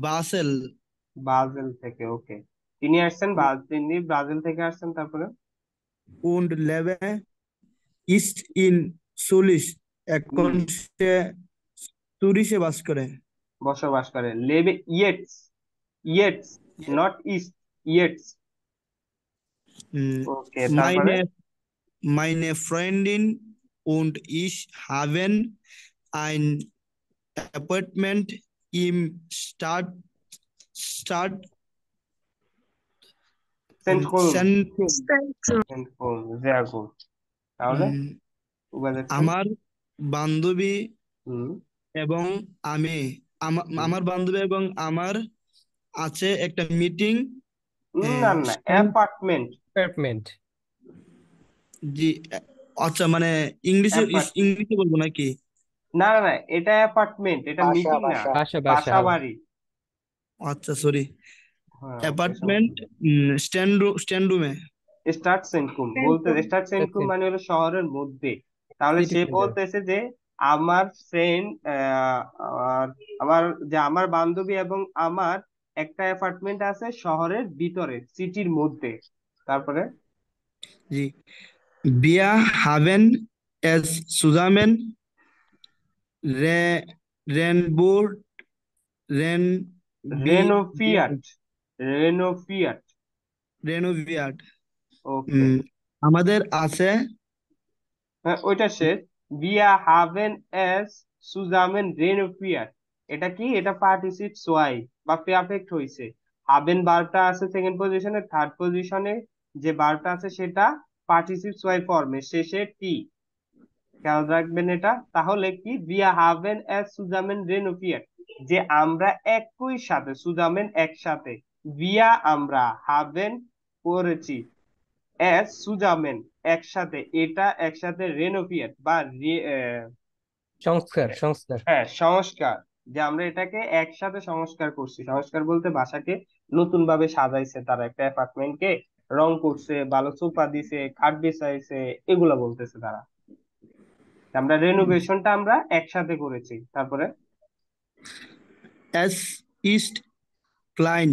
বাসেল বাজেল থেকে। ওকে, তিনি ব্রাজিল থেকে আসছেন, তারপরে und lebe ist in Zürich. এখন হুম, সে তুরিশে বাস করে। বসবাস করে। লেবে ইয়েটস, ইয়েটস, নট ইস্ট, ইয়েটস। উম, ওকে, তারপরে meine meine Freundin und ich haben ein Apartment im Stadt সেন্ট হোলম, Zentrum. সেন্ট হোলম, sehr gut। তাহলে উম, উপাদেশন। আমার বান্ধবী হুম, এবং আমি হুম। আমার বান্ধবী এবং আমার আছে একটা মিটিং। না না, অ্যাপার্টমেন্ট, অ্যাপার্টমেন্ট। জি, আচ্ছা, মানে ইংলিশে অ্যাপার্টমেন্ট। ইংলিশে বলবো নাকি? না না না, এটা অ্যাপার্টমেন্ট, এটা বাসা মিটিং না, বাসা বাসা বাসা, বাসা হ্যাঁ। বাড়ি। আচ্ছা, সরি, হ্যাঁ, ওকে, অ্যাপার্টমেন্ট স্ট্যান্ড রুমে। স্টার্ট সেন্টকুম বলতে, স্টার্ট সেন্টকুম মানে হলো শহরের মধ্যে। তাহলে সিটি সে সেন্টার। বলতেছে যে আমার ফ্রেন্ড, আমার আমার আমার বান্ধবী এবং আমার একটা অ্যাপার্টমেন্ট আছে শহরের ভিতরে, সিটির মধ্যে। তারপরে জি, wir haben es zusammen re Renbourg রেনোভিয়াট, রেনোভিয়াট। renoviert. ওকে, আমাদের আছে হ্যাঁ ওইটা শেষ। wir haben es zusammen renoviert, এটা কি? এটা পার্টিসিপ সোয়াই বা পারফেক্ট হইছে। হাবেন বারটা আছে সেকেন্ড পজিশনে, থার্ড পজিশনে যে বারটা আছে সেটা পার্টিসিপ সোয়াই ফর্মে, শেষে টি। খেয়াল রাখবেন এটা। তাহলে কি? wir haben es zusammen renoviert, যে আমরা একই সাথে, সুজামেন একসাথে, wir আমরা, haben করেছি, এস সুজামেন একসাথে, এটা একসাথে রেনোভিয়েট বা সংস্কার, সংস্কার। হ্যাঁ সংস্কার, যে আমরা এটাকে একসাথে সংস্কার করছি। সংস্কার বলতে বাসাকে নতুন ভাবে সাজাইছে, তারা একটা অ্যাপার্টমেন্টকে রং করছে, ভালো সোফা দিছে, খাট বিছাইছে, এগুলা বলতেছে তারা। আমরা রেনোভেশনটা আমরা একসাথে করেছি। তারপরে es ist klein,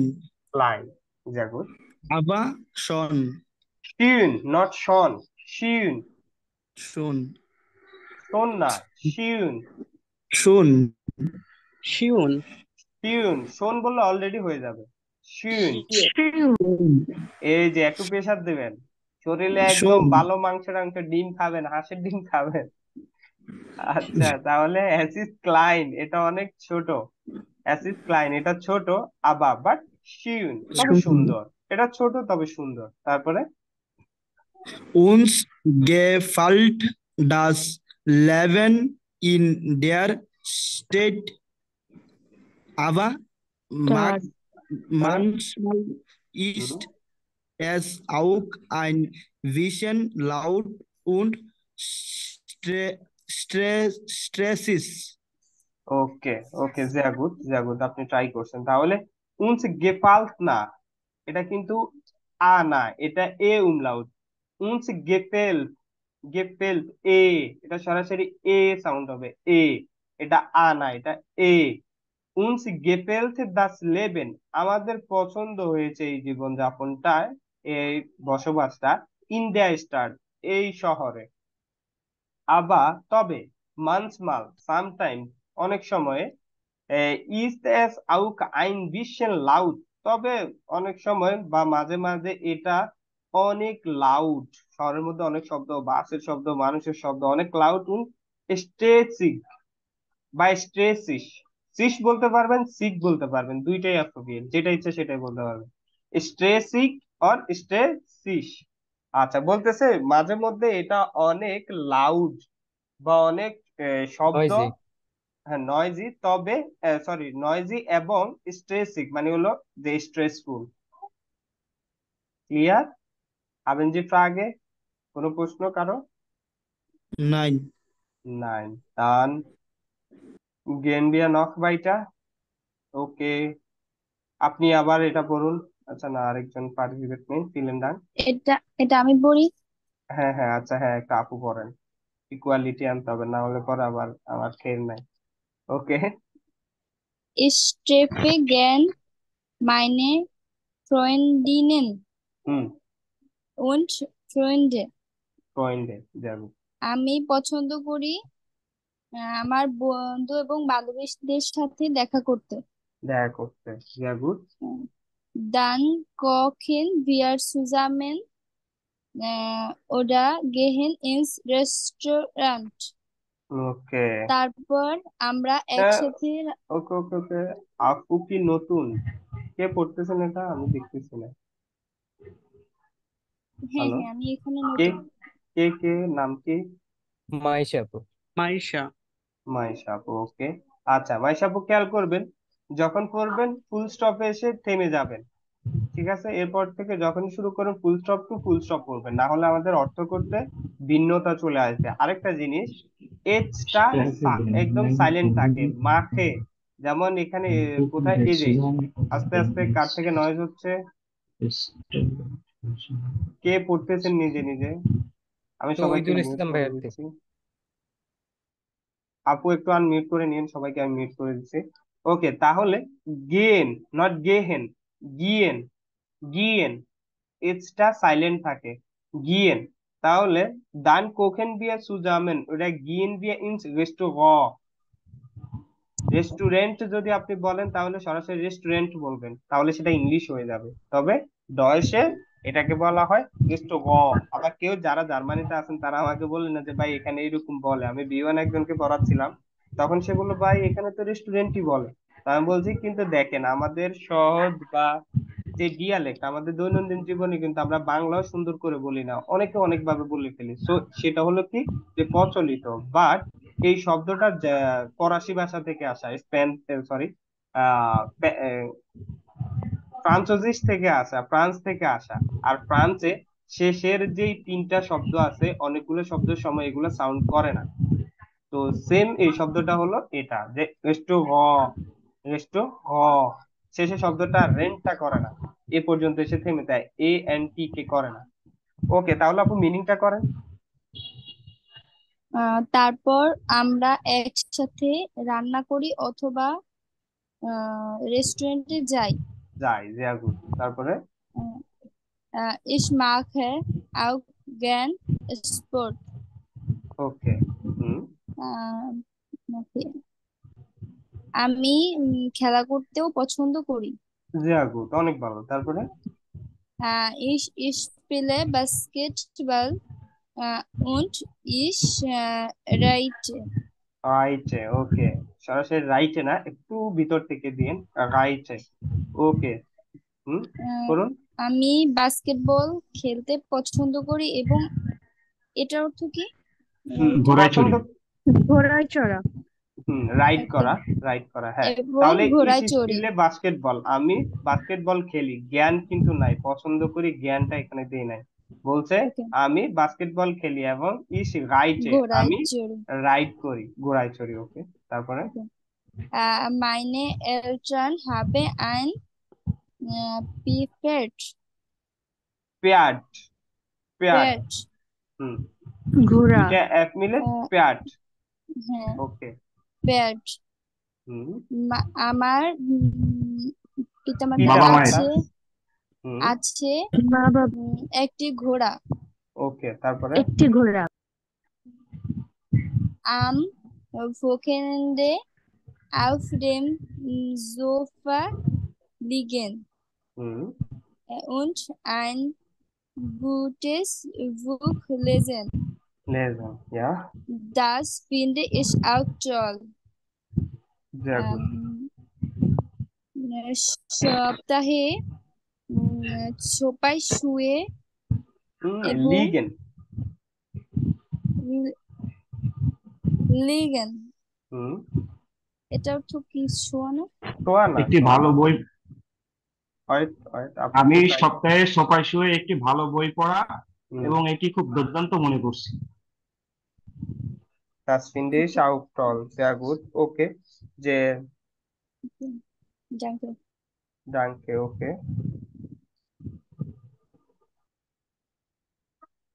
লাইন, জাগুর। aber schon শিউন, নট শন, শিউন, schon শোন না, শিউন, schon শিউন। শিউন। শোন বললে অলরেডি হয়ে যাবে, শিউন। এই যে একটু প্রেসার দিবেন, শরীরে একদম schon ভালো মাংস টাংস, ডিম খাবেন, হাঁসের ডিম খাবেন। আচ্ছা, তাহলে অ্যাসিস ক্লাইন এটা অনেক ছোট, অ্যাসিস ক্লাইন এটা ছোট, আবা বাট শিউন তবে schon সুন্দর, এটা ছোট তবে সুন্দর। তারপরে uns gefällt das Leben in der Stadt, aber Start. manchmal ist es auch ein bisschen laut und stressig. Okay, okay, Zia good, আপনি ট্রাই করছেন। তাহলে উনস গেফাল্ট না, এটা কিন্তু আ না, এটা এ উমলাউট। উনস গেফেল্ট, গেফেল্ট এ, এটা সরাসরি এ সাউন্ড হবে, এ। এটা আ না, এটা এ। উনস গেফেল্ট দাস লেবেন, আমাদের পছন্দ হয়েছে এই জীবনযাপনটা, এই বসবাসটা, ইন দ্য স্টার, এই শহরে। আবা তবে, মানসমাল সামটাইম অনেক সময়ে, ইস্ট এস আউক আইন বিশেন লাউড, তবে অনেক সময় বা মাঝে মাঝে এটা অনেক লাউড, শহরের মধ্যে অনেক শব্দ, বাসের শব্দ, মানুষের শব্দ অনেক লাউড, স্ট্রেসিং বা স্ট্রেসিস, সিস বলতে পারবেন, সিক বলতে পারবেন, দুইটাই অ্যাপ্রোপ্রিয়েট, যেটা ইচ্ছা সেটাই বলতে পারবেন। স্ট্রে সিক অর স্ট্রে সিস। আচ্ছা, বলতেছে মাঝে মধ্যে এটা অনেক লাউড বা অনেক শব্দ, নয়জি। হ্যাঁ নয়জি, তবে সরি নয়জি এবং স্ট্রেসিক মানে হলো যে stressful. Clear? haben Sie Frage? কোনো প্রশ্ন কারো? Nein. নাই। dann gehen wir noch weiter. ওকে, আপনি আবার এটা পড়ুন। আচ্ছা না, আরেকজন পার্টিসিপেট নেই, ফিলেন ডান। এটা এটা আমি পড়ি। হ্যাঁ হ্যাঁ, আচ্ছা হ্যাঁ, একটা আপু পড়েন। ইকুয়ালিটি আনতে হবে, না হলে পরে আবার আমার খেল নাই। ওকে। Ich treffe gern meine Freundinnen হুম, und Freunde. পয়েন্টে যাবো। আমি পছন্দ করি আমার বন্ধু এবং বান্ধবীদের সাথে দেখা করতে। দেখা করতে, sehr gut. Dann kochen wir zusammen oder gehen ins Restaurant. ওকে। তারপর আমরা একসাথে ওকে ওকে ওকে। আপু কি নতুন? কে পড়তেছেন এটা? আমি দেখতেছি না। হ্যাঁ হ্যালো, হ্যাঁ আমি এখানে কে নতুন। কে কে নাম কি? মাইশা আপু। মাইশা। মাইশা আপু, ওকে। আচ্ছা মাইশা আপু, খেয়াল করবেন যখন পড়বেন ফুল স্টপে এসে থেমে যাবেন, ঠিক আছে? এরপর থেকে যখনই শুরু করেন full stop to full stop করবেন, না হলে আমাদের অর্থ করতে ভিন্নতা চলে আসবে। আরেকটা জিনিস, এইচটা একদম সাইলেন্ট থাকে, মাখে, যেমন এখানে কোথায়, এই যে আস্তে আস্তে কার থেকে নয়েজ হচ্ছে, কে পড়তেছেন নিজে নিজে? আমি সবাইকে শহীদুল মিউট ইসলাম করে ভাইয়ার থেকে। দিচ্ছি। আপু একটু আনমিউট করে নিন, সবাইকে আমি মিউট করে দিচ্ছি। ওকে, তাহলে গেন, নট গেহেন, গিয়েন, গিয়েন, এইচটা সাইলেন্ট থাকে, গিয়েন। তাহলে দান কোকেন বিয়া সুজামেন, ওটা গিয়েন বিয়া ইনস রেস্টো, রেস্টুরেন্ট যদি আপনি বলেন তাহলে সরাসরি রেস্টুরেন্ট বলবেন, তাহলে সেটা ইংলিশ হয়ে যাবে। তবে ডয়েশে এটাকে বলা হয় রেস্টো। আবার কেউ যারা জার্মানিতে আছেন তারা আমাকে বললেন না যে ভাই এখানে এরকম বলে, আমি বিওয়ান একজনকে পড়াচ্ছিলাম, তখন সে বললো ভাই এখানে তো রেস্টুরেন্টই বলে। তা আমি বলছি কিন্তু দেখেন আমাদের সহজ বা যে ডিয়ালেক্ট, আমাদের দৈনন্দিন জীবনে কিন্তু আমরা বাংলাও সুন্দর করে বলি না, অনেকে অনেক ভাবে বলে ফেলি। সো সেটা হলো কি, যে প্রচলিত। বাট এই শব্দটা ফরাসি ভাষা থেকে আসা, স্পেন, সরি, ফ্রান্সোজিস থেকে আসা, ফ্রান্স থেকে আসা। আর ফ্রান্সে শেষের যেই তিনটা শব্দ আছে, অনেকগুলো শব্দের সময় এগুলো সাউন্ড করে না। তো সেম এই শব্দটা হলো এটা, যে রেস্টো হ, রেস্টো হ, শেষে শব্দটা রেন্টটা করে না, এ পর্যন্ত এসে থেমে যায়, এ এন টি কে করে না। ওকে, তাহলে আপু মিনিংটা করেন। তারপর আমরা একসাথে রান্না করি অথবা রেস্টুরেন্টে যাই। যাই, জিয়া গুড। তারপরে Ich mache auch gern Sport. ওকে, হুম, আহ, okay. আমি খেলা করতেও পছন্দ করি। জিয়া গুড, অনেক ভালো। তারপরে Ich spiele Basketball und ich reite. রাইটে, ওকে, সরাসরি রাইটে না, একটু ভিতর থেকে দিন, রাইটে। ওকে, হুম, আহ, করুন। আমি বাস্কেটবল খেলতে পছন্দ করি এবং এটার অর্থ কি? ঘোড়ায় পছন্দ, চড়ি। ঘোড়ায় চড়া। Ride Okay. করা, রাইড করা, হ্যাঁ। এবং তাহলে ইস ঘোড়ায় চড়ি। স্পিলে বাস্কেটবল, আমি বাস্কেটবল খেলি, জ্ঞান কিন্তু নাই, পছন্দ করি জ্ঞানটা এখানে দেই নাই। বলছে Okay. আমি বাস্কেটবল খেলি এবং ইস রাইটে, ঘোড়ায় আমি চড়ি। রাইড করি, ঘোড়ায় চড়ি। ওকে, তারপরে Okay. Meine Eltern haben ein Pferd. Paired, paired, Pferd. হুম, ঘোড়া। দুইটা এক মিলে পেয়ার্ড। হ্যাঁ, ওকে, Pferd. হুম, আমার পিতামাতার পিতা বাবা মায়ের। মাতা, আছে হুম, আছে একটি ঘোড়া। ওকে, তারপরে একটি ঘোড়া। Am Wochenende auf dem Sofa liegen hmm, und ein gutes Buch lesen. লেজন, yeah, Das finde ich auch toll. sehr gut. সপ্তাহে সোপায় শুয়ে এবং liegen, লিগেন, হুম, এটা অর্থ কি? শোয়া না? শোয়া না, একটি শোয়া ভালো না। বই আপনি আমি একটু try করুন। সপ্তাহে সোপায় শুয়ে একটি ভালো বই পড়া হুম, এবং এটি খুব দুর্দান্ত মনে করছি। das finde ich auch toll, sehr gut, okay, যে জানতে danke, okay,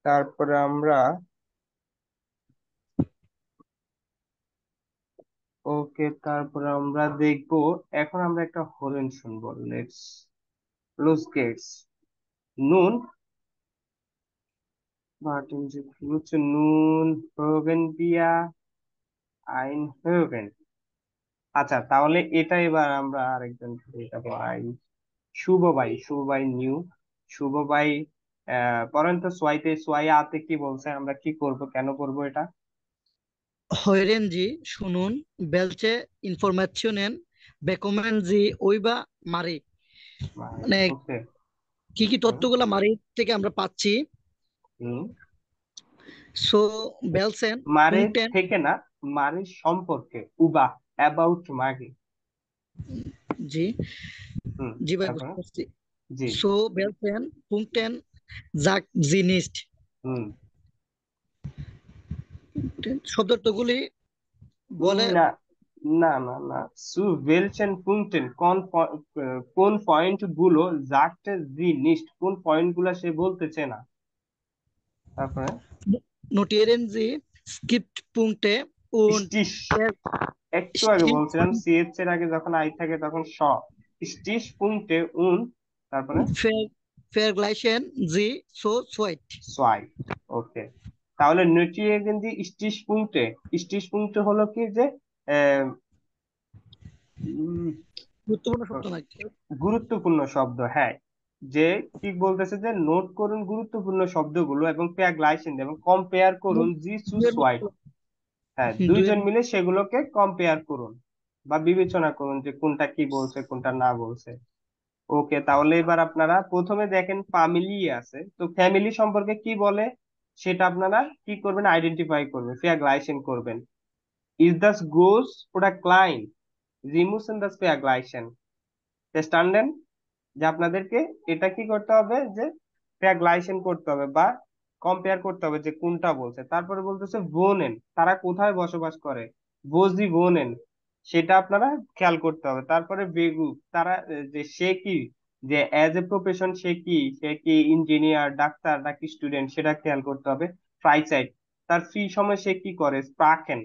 তারপরে আমরা দেখবো, এখন আমরা একটা হরেন শুনবো, লেটস লুজ গেটস নুন Warten Sie kurz, nun hören wir ein Hören. আচ্ছা, তাহলে এটা এবার আমরা আরেকজন যাবো। শুভ ভাই নিউ, শুভ ভাই পরেন তো সোয়াইতে, সোয়াই আতে কি বলছে, আমরা কি করব, কেন করব এটা? Hören Sie, শুনুন, welche Informationen bekommen Sie über Marie? মানে ওকে, কি তথ্যগুলা মারি থেকে আমরা পাচ্ছি? সো বেলসেন মারে পুংটেন, থেকে না, মারে সম্পর্কে, উবা অ্যাবাউট মারি। জি জি ভাই, তারপরে বুঝতে পারছি। জি, সো বেলসেন পুংটেন জাক জি নিস্ট, হুম, শব্দার্থগুলি বলে। না না না না, zu welchen Punkten, কোন পয়েন্ট গুলো sagte sie nicht, কোন পয়েন্ট গুলো সে বলতেছে না। তারপরে নোটিeren Sie Skriptpunkte und স্টিশ, একটু আগে বলছিলাম সিএচ এর আগে যখন আই থাকে তখন স্টিশ পুংটে উন, তারপরে vergleichen Sie so zweit. সোয়াই, ওকে। তাহলে নোটিeren die Stichpunkte, স্টিশপুঙ্ক্টে হলো কি যে আহ, উম, গুরুত্বপূর্ণ শব্দ নাকি? গুরুত্বপূর্ণ শব্দ, হ্যাঁ, যে কি বলতেছে যে নোট করুন গুরুত্বপূর্ণ শব্দগুলো এবং প্যাগলাইসেন এবং কম্পেয়ার করুন জি সু সোয়াইট, হ্যাঁ, দুইজন মিলে সেগুলোকে কম্পেয়ার করুন বা বিবেচনা করুন যে কোনটা কি বলছে কোনটা না বলছে। ওকে, তাহলে এবার আপনারা প্রথমে দেখেন ফ্যামিলি আছে, তো ফ্যামিলি সম্পর্কে কি বলে সেটা আপনারা কি করবেন, আইডেন্টিফাই করবেন, প্যাগলাইসেন করবেন। ইজ দাস গ্রোস ওটা ক্লাইন, রিমুসেন দাস প্যাগলাইসেন, স্ট্যান্ডেন, যে আপনাদেরকে এটা কি করতে হবে, যে প্যাগলাইসেন করতে হবে বা কম্পেয়ার করতে হবে যে কোনটা বলছে। তারপরে বলতেছে ভোনেন, তারা কোথায় বসবাস করে, বোজি ভোনেন, সেটা আপনারা খেয়াল করতে হবে। তারপরে বেগু, তারা যে সে কি, যে অ্যাজ এ প্রফেশন সে কি ইঞ্জিনিয়ার, ডাক্তার নাকি স্টুডেন্ট, সেটা খেয়াল করতে হবে। ফ্রাইসাইড, তার ফ্রি সময় সে কি করে, স্প্রাকেন,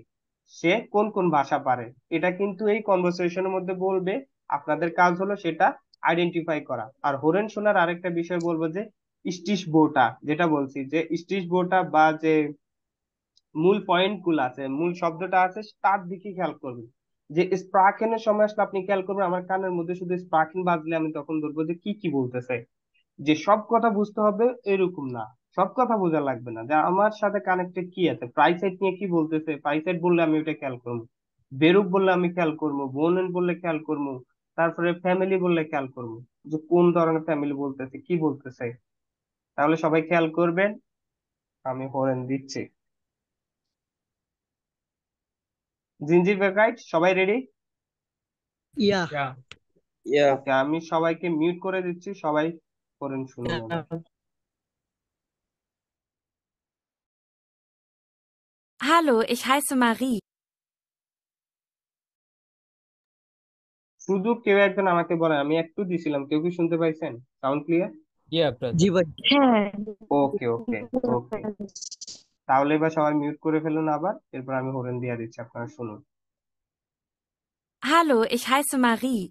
সে কোন কোন ভাষা পারে। এটা কিন্তু এই কনভারসেশনের মধ্যে বলবে, আপনাদের কাজ হলো সেটা আইডেন্টিফাই করা। আর হরেন শোনার আরেকটা বিষয় বলবো যে স্টিশ বোটা, যেটা বলছি যে স্টিশ বোটা বা যে মূল পয়েন্ট গুলো আছে, মূল শব্দটা আছে তার দিকে খেয়াল করবেন। যে স্প্রাকেনের সময় আসলে আপনি খেয়াল করবেন আমার কানের মধ্যে শুধু স্প্রাকেন বাজলে আমি তখন ধরবো যে কি কি বলতেছে। যে সব কথা বুঝতে হবে এরকম না, সব কথা বোঝা লাগবে না, যে আমার সাথে কানেক্টেড কি আছে, প্রাইসেট নিয়ে কি বলতেছে, প্রাইসেট বললে আমি ওটা খেয়াল করবো, বেরুক বললে আমি খেয়াল করবো, বোনেন বললে খেয়াল করবো, তারপরে ফ্যামিলি বললে খেয়াল করবো, যে কোন ধরনের ফ্যামিলি বলতেছে কি বলতেছে। তাহলে সবাই খেয়াল করবেন, আমি হরেন দিচ্ছি। জিঞ্জির বেকাইট, সবাই রেডি? ইয়া ওকে, আমি সবাইকে মিউট করে দিচ্ছি, সবাই হরেন শুনুন এবার। Hallo, ich heiße Marie. শুধু কেউ একজন আমাকে বলেন, আমি একটু দিছিলাম, কেউ কি শুনতে পাইছেন? Sound clear? ইয়া জি ব্রাদার। ভাই। ওকে ওকে ওকে, তাহলে এবার সবাই মিউট করে ফেলুন আবার, এরপর আমি হরেন দিয়ে দিচ্ছি, আপনারা শুনুন। Hallo, ich heiße Marie.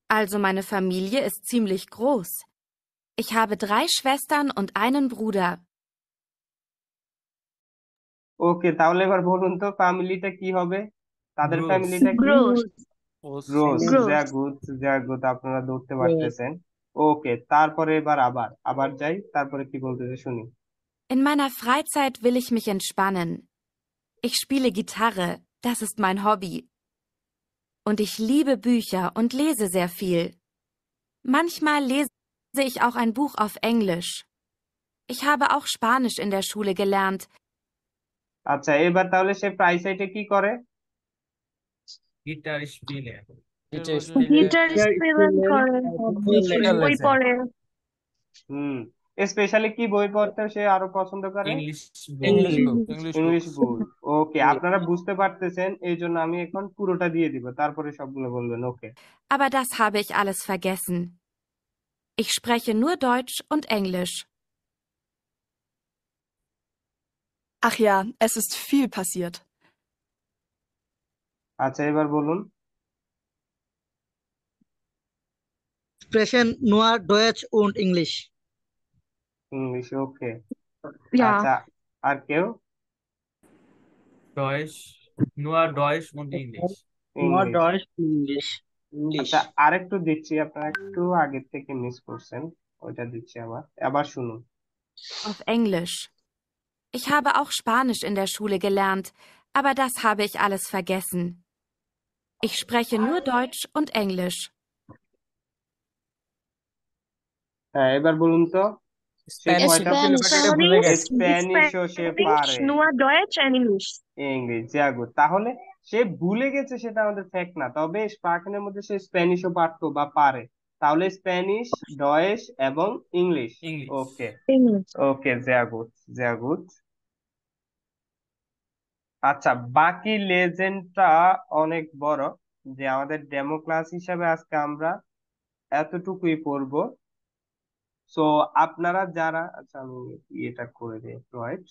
Also meine Familie ist ziemlich groß. Ich habe 3 Schwestern und einen Bruder. ওকে, তাহলে এবার বলুন তো ফ্যামিলিটা কি হবে, তাদের Gross. ফ্যামিলিটা কি? Gross, gross, gross. যা গুড, আপনারা ধরতে পারতেছেন। ওকে, তারপরে এবার আবার যাই, তারপরে কি বলতেছে শুনি। In meiner Freizeit will ich mich entspannen. Ich spiele Gitarre, das ist mein Hobby. und ich liebe Bücher und lese sehr viel. Manchmal lese ich auch ein Buch auf Englisch. Ich habe auch Spanisch in der Schule gelernt. আচ্ছা, এবার তাহলে সে প্রায় সাইটে কি করে? গিটার স্পিলে এটা গিটার গিটার স্পিলেন স্পিলেন করে, বই গিটার পড়ে বই লেসেন পড়ে, হুম। স্পেশালি কি বই পড়তে সে আরো পছন্দ করে? English English English book English English books বই। ওকে, আপনারা বুঝতে পারতেছেন, এই জন্য আমি এখন পুরোটা দিয়ে দিব, তারপরে সবগুলো বলবেন। ওকে, Aber das habe ich alles vergessen. Ich spreche nur Deutsch und Englisch. Ach ja, es ist viel passiert. আচ্ছা এবার বলুন। Sprechen nur Deutsch und Englisch. English, okay. Ja, আচ্ছা, আর কেউ? Deutsch, nur Deutsch und Englisch. nur English. Deutsch, English. English. আচ্ছা, আরেকটু দিচ্ছি, আপনারা একটু আগের থেকে মিস করছেন, ওইটা দিচ্ছি আবার, আবার শুনুন। Auf Englisch. Ich habe auch Spanisch in der Schule gelernt, aber das habe ich alles vergessen. Ich spreche nur Deutsch und Englisch. হ্যাঁ, এবার বলুন তো, সে স্প্যানিশ কয়টা এটা ভুলে গেছে স্প্যানিশও সে পারে, nur Deutsch and English. English, জাগো। তাহলে সে ভুলে গেছে সেটা আমাদের ফ্যাক্ট না, তবে স্পার্কেনের মধ্যে সে স্প্যানিশও পারতো বা পারে। তাহলে স্প্যানিশ, ডয়েশ এবং ইংলিশ। English. ওকে, English. ওকে, sehr gut, sehr gut। আচ্ছা, বাকি লেজেন্ডটা অনেক বড়, যে আমাদের ডেমো ক্লাস হিসাবে আজকে আমরা এতটুকুই পড়বো। সো আপনারা যারা, আচ্ছা আমি এটা করে দিই একটু, right?